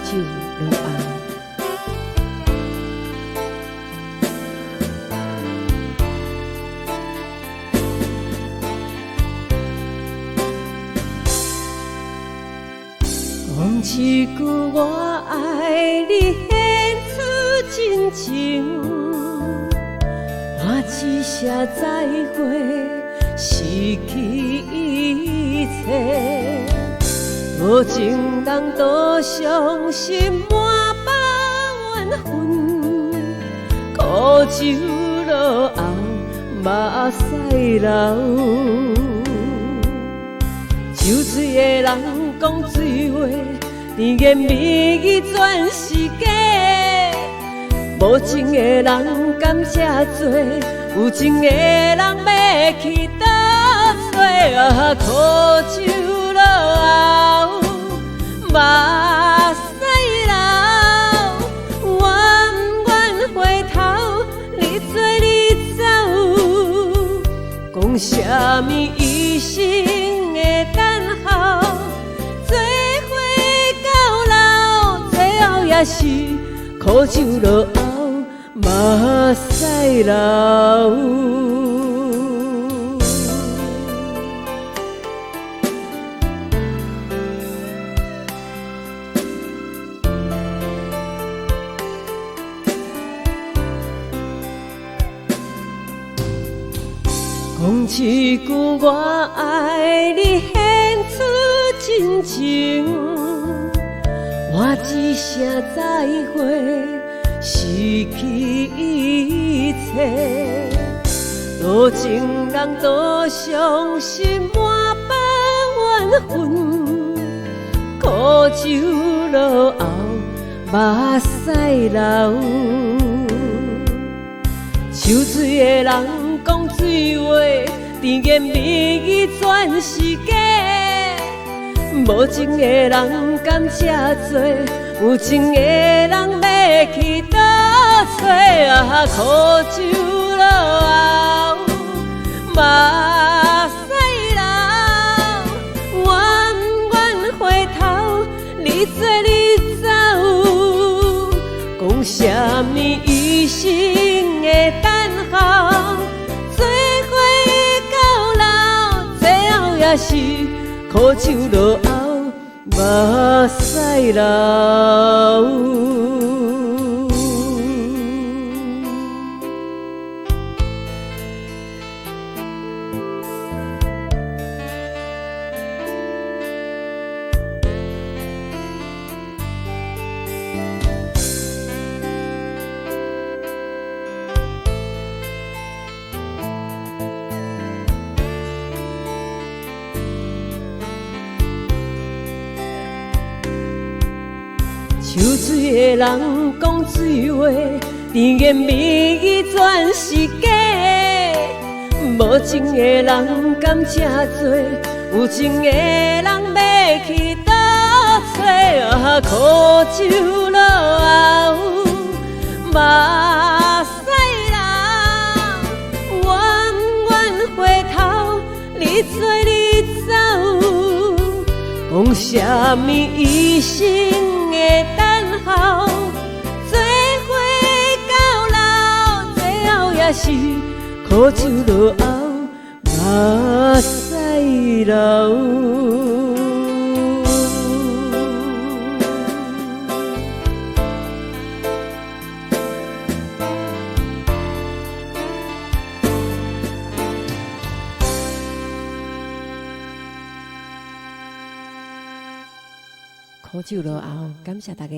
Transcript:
酒落后。讲一句我爱你，献出真情。我只写再会，失去一切。多情人多伤心，满腹怨恨。苦酒落后，目屎流。酒醉的人讲醉话，甜言蜜语全是假。无情的人甘这做，有情的人要去倒找？啊，苦酒落后，目屎流。我不愿回头，你做你走。讲啥物一生的等候，做伙到老，最后也是苦酒落后，目屎流。讲一句我爱你，献出真情。我只写再会，失去一切。多情人多伤心，满腹怨恨。苦酒落后，目屎流。酒醉的人讲醉话，甜言蜜语全是假。无情的人甘这做，有情的人要去倒找？啊，苦酒落后，目屎流。我不愿回头，你做你走。讲啥物一生的等候，做伙到老，最后也是苦酒落后，目屎流。酒醉的人讲醉话，甜言蜜语全是假。无情的人甘这做，有情的人要去倒找？啊，苦酒落后，目屎流。我不愿回头，你做你走。讲啥物一生的等候，做伙到老，最后也是苦酒落后，目屎流。苦酒落后，感谢大家。